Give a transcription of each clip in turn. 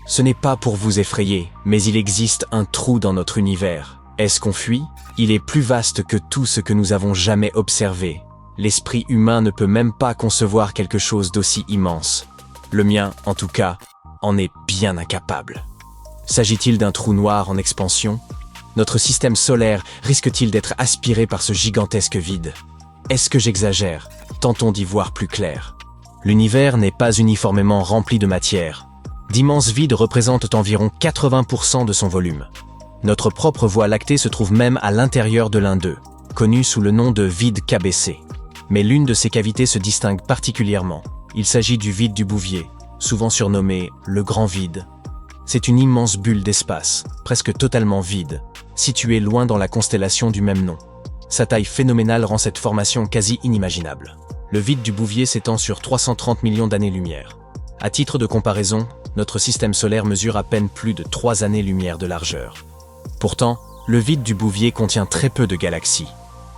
Ce n'est pas pour vous effrayer, mais il existe un trou dans notre univers. Est-ce qu'on fuit? Il est plus vaste que tout ce que nous avons jamais observé. L'esprit humain ne peut même pas concevoir quelque chose d'aussi immense. Le mien, en tout cas, en est bien incapable. S'agit-il d'un trou noir en expansion? Notre système solaire risque-t-il d'être aspiré par ce gigantesque vide? Est-ce que j'exagère? Tentons d'y voir plus clair. L'univers n'est pas uniformément rempli de matière. D'immenses vides représentent environ 80% de son volume. Notre propre Voie lactée se trouve même à l'intérieur de l'un d'eux, connu sous le nom de vide KBC. Mais l'une de ces cavités se distingue particulièrement. Il s'agit du vide du Bouvier, souvent surnommé le Grand Vide. C'est une immense bulle d'espace, presque totalement vide, située loin dans la constellation du même nom. Sa taille phénoménale rend cette formation quasi inimaginable. Le vide du Bouvier s'étend sur 330 millions d'années-lumière. À titre de comparaison, notre système solaire mesure à peine plus de 3 années-lumière de largeur. Pourtant, le vide du Bouvier contient très peu de galaxies.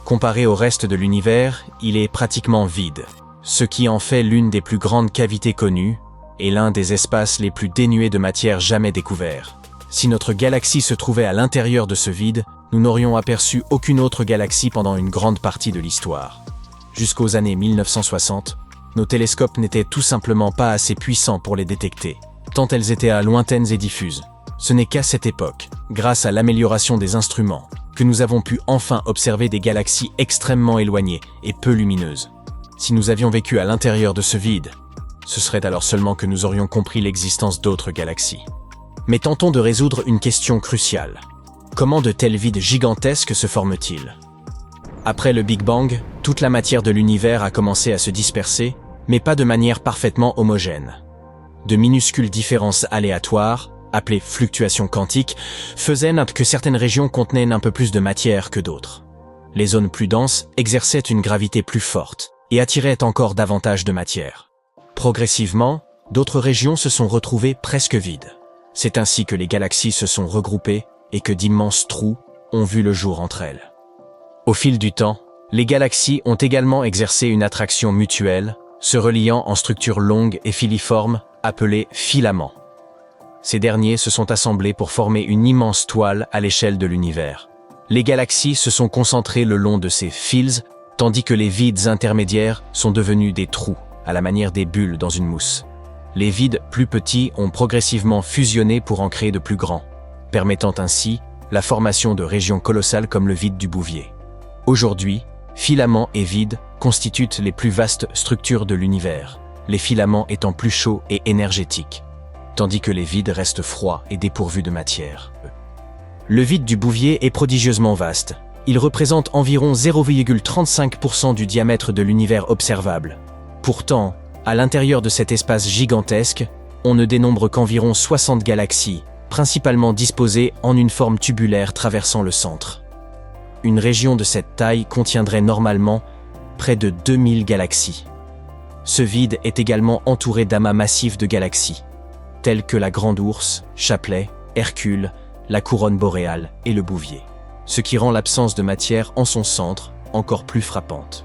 Comparé au reste de l'univers, il est pratiquement vide, ce qui en fait l'une des plus grandes cavités connues et l'un des espaces les plus dénués de matière jamais découverts. Si notre galaxie se trouvait à l'intérieur de ce vide, nous n'aurions aperçu aucune autre galaxie pendant une grande partie de l'histoire. Jusqu'aux années 1960, nos télescopes n'étaient tout simplement pas assez puissants pour les détecter, tant elles étaient lointaines et diffuses. Ce n'est qu'à cette époque, grâce à l'amélioration des instruments, que nous avons pu enfin observer des galaxies extrêmement éloignées et peu lumineuses. Si nous avions vécu à l'intérieur de ce vide, ce serait alors seulement que nous aurions compris l'existence d'autres galaxies. Mais tentons de résoudre une question cruciale. Comment de tels vides gigantesques se forment-ils? Après le Big Bang, toute la matière de l'univers a commencé à se disperser, mais pas de manière parfaitement homogène. De minuscules différences aléatoires, appelées fluctuations quantiques, faisaient que certaines régions contenaient un peu plus de matière que d'autres. Les zones plus denses exerçaient une gravité plus forte et attiraient encore davantage de matière. Progressivement, d'autres régions se sont retrouvées presque vides. C'est ainsi que les galaxies se sont regroupées et que d'immenses trous ont vu le jour entre elles. Au fil du temps, les galaxies ont également exercé une attraction mutuelle, se reliant en structures longues et filiformes appelées filaments. Ces derniers se sont assemblés pour former une immense toile à l'échelle de l'univers. Les galaxies se sont concentrées le long de ces fils, tandis que les vides intermédiaires sont devenus des trous, à la manière des bulles dans une mousse. Les vides plus petits ont progressivement fusionné pour en créer de plus grands, permettant ainsi la formation de régions colossales comme le vide du Bouvier. Aujourd'hui, filaments et vides constituent les plus vastes structures de l'univers, les filaments étant plus chauds et énergétiques, tandis que les vides restent froids et dépourvus de matière. Le vide du Bouvier est prodigieusement vaste. Il représente environ 0,35% du diamètre de l'univers observable. Pourtant, à l'intérieur de cet espace gigantesque, on ne dénombre qu'environ 60 galaxies, principalement disposées en une forme tubulaire traversant le centre. Une région de cette taille contiendrait normalement près de 2000 galaxies. Ce vide est également entouré d'amas massifs de galaxies, telles que la Grande Ourse, Chapelet, Hercule, la Couronne boréale et le Bouvier, ce qui rend l'absence de matière en son centre encore plus frappante.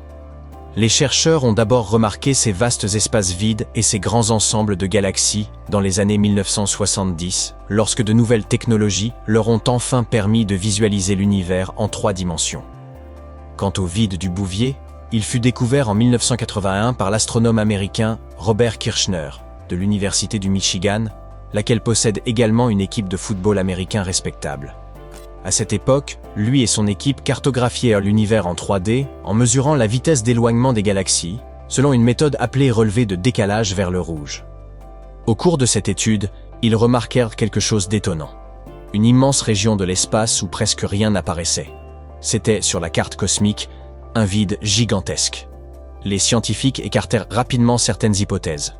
Les chercheurs ont d'abord remarqué ces vastes espaces vides et ces grands ensembles de galaxies dans les années 1970, lorsque de nouvelles technologies leur ont enfin permis de visualiser l'univers en 3 dimensions. Quant au vide du Bouvier, il fut découvert en 1981 par l'astronome américain Robert Kirshner, de l'Université du Michigan, laquelle possède également une équipe de football américain respectable. À cette époque, lui et son équipe cartographièrent l'univers en 3D en mesurant la vitesse d'éloignement des galaxies, selon une méthode appelée relevé de décalage vers le rouge. Au cours de cette étude, ils remarquèrent quelque chose d'étonnant. Une immense région de l'espace où presque rien n'apparaissait. C'était, sur la carte cosmique, un vide gigantesque. Les scientifiques écartèrent rapidement certaines hypothèses.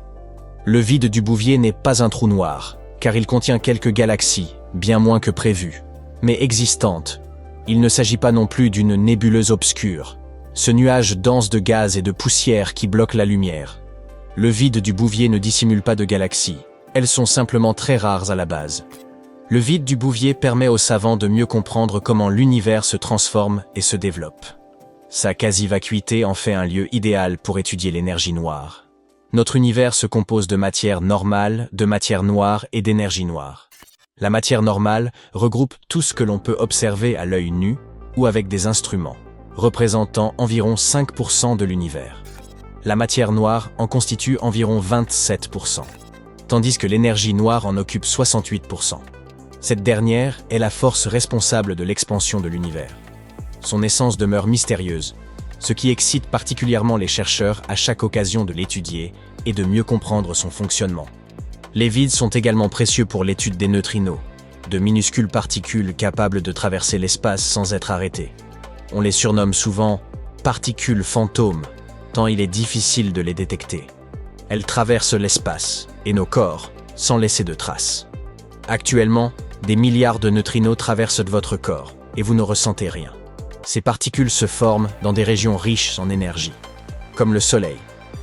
Le vide du Bouvier n'est pas un trou noir, car il contient quelques galaxies, bien moins que prévu, mais existantes. Il ne s'agit pas non plus d'une nébuleuse obscure, ce nuage dense de gaz et de poussière qui bloque la lumière. Le vide du Bouvier ne dissimule pas de galaxies, elles sont simplement très rares à la base. Le vide du Bouvier permet aux savants de mieux comprendre comment l'univers se transforme et se développe. Sa quasi-vacuité en fait un lieu idéal pour étudier l'énergie noire. Notre univers se compose de matière normale, de matière noire et d'énergie noire. La matière normale regroupe tout ce que l'on peut observer à l'œil nu ou avec des instruments, représentant environ 5% de l'univers. La matière noire en constitue environ 27%, tandis que l'énergie noire en occupe 68%. Cette dernière est la force responsable de l'expansion de l'univers. Son essence demeure mystérieuse, ce qui excite particulièrement les chercheurs à chaque occasion de l'étudier et de mieux comprendre son fonctionnement. Les vides sont également précieux pour l'étude des neutrinos, de minuscules particules capables de traverser l'espace sans être arrêtées. On les surnomme souvent « particules fantômes », tant il est difficile de les détecter. Elles traversent l'espace et nos corps sans laisser de traces. Actuellement, des milliards de neutrinos traversent votre corps et vous ne ressentez rien. Ces particules se forment dans des régions riches en énergie, comme le Soleil,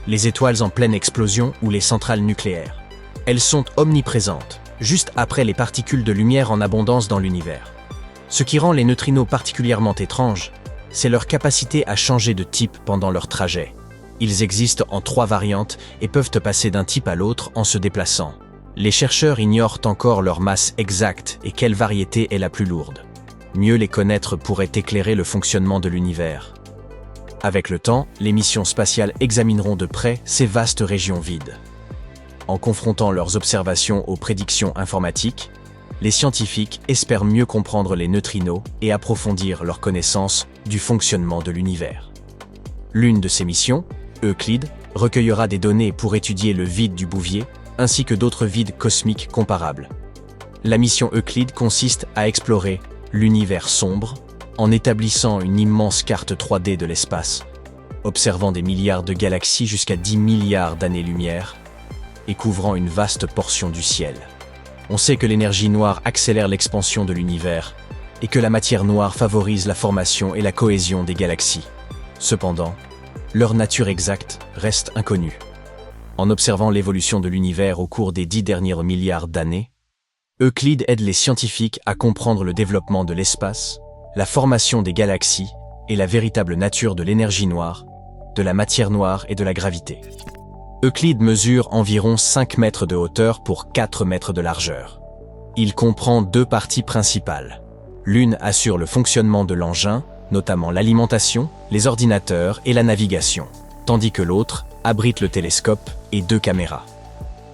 les étoiles en pleine explosion ou les centrales nucléaires. Elles sont omniprésentes, juste après les particules de lumière en abondance dans l'univers. Ce qui rend les neutrinos particulièrement étranges, c'est leur capacité à changer de type pendant leur trajet. Ils existent en 3 variantes et peuvent passer d'un type à l'autre en se déplaçant. Les chercheurs ignorent encore leur masse exacte et quelle variété est la plus lourde. Mieux les connaître pourrait éclairer le fonctionnement de l'univers. Avec le temps, les missions spatiales examineront de près ces vastes régions vides. En confrontant leurs observations aux prédictions informatiques, les scientifiques espèrent mieux comprendre les neutrinos et approfondir leur connaissance du fonctionnement de l'univers. L'une de ces missions, Euclide, recueillera des données pour étudier le vide du Bouvier, ainsi que d'autres vides cosmiques comparables. La mission Euclide consiste à explorer l'univers sombre en établissant une immense carte 3D de l'espace, observant des milliards de galaxies jusqu'à 10 milliards d'années-lumière et couvrant une vaste portion du ciel. On sait que l'énergie noire accélère l'expansion de l'univers et que la matière noire favorise la formation et la cohésion des galaxies. Cependant, leur nature exacte reste inconnue. En observant l'évolution de l'univers au cours des 10 derniers milliards d'années, Euclide aide les scientifiques à comprendre le développement de l'espace, la formation des galaxies et la véritable nature de l'énergie noire, de la matière noire et de la gravité. Euclide mesure environ 5 mètres de hauteur pour 4 mètres de largeur. Il comprend 2 parties principales. L'une assure le fonctionnement de l'engin, notamment l'alimentation, les ordinateurs et la navigation, tandis que l'autre abrite le télescope et 2 caméras.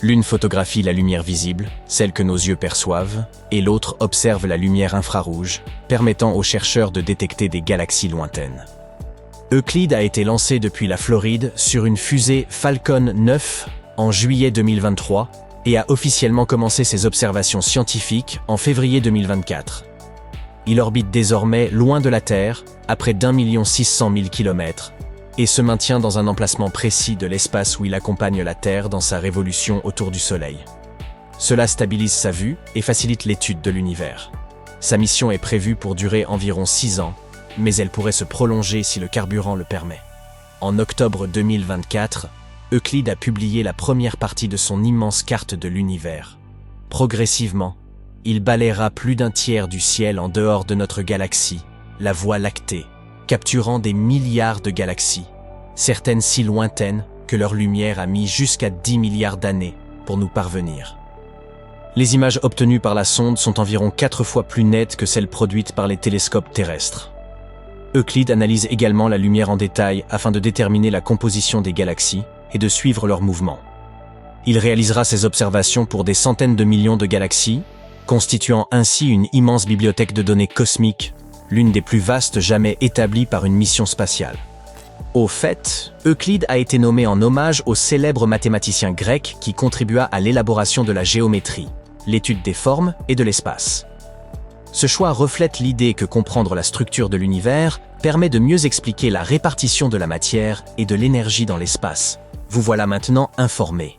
L'une photographie la lumière visible, celle que nos yeux perçoivent, et l'autre observe la lumière infrarouge, permettant aux chercheurs de détecter des galaxies lointaines. Euclide a été lancé depuis la Floride sur une fusée Falcon 9 en juillet 2023 et a officiellement commencé ses observations scientifiques en février 2024. Il orbite désormais loin de la Terre, à près d'1 600 000 km, et se maintient dans un emplacement précis de l'espace où il accompagne la Terre dans sa révolution autour du Soleil. Cela stabilise sa vue et facilite l'étude de l'univers. Sa mission est prévue pour durer environ 6 ans, mais elle pourrait se prolonger si le carburant le permet. En octobre 2024, Euclide a publié la première partie de son immense carte de l'univers. Progressivement, il balayera plus d'un tiers du ciel en dehors de notre galaxie, la Voie lactée, capturant des milliards de galaxies, certaines si lointaines que leur lumière a mis jusqu'à 10 milliards d'années pour nous parvenir. Les images obtenues par la sonde sont environ 4 fois plus nettes que celles produites par les télescopes terrestres. Euclide analyse également la lumière en détail afin de déterminer la composition des galaxies et de suivre leurs mouvements. Il réalisera ses observations pour des centaines de millions de galaxies, constituant ainsi une immense bibliothèque de données cosmiques, l'une des plus vastes jamais établies par une mission spatiale. Au fait, Euclide a été nommé en hommage au célèbre mathématicien grec qui contribua à l'élaboration de la géométrie, l'étude des formes et de l'espace. Ce choix reflète l'idée que comprendre la structure de l'univers permet de mieux expliquer la répartition de la matière et de l'énergie dans l'espace. Vous voilà maintenant informé.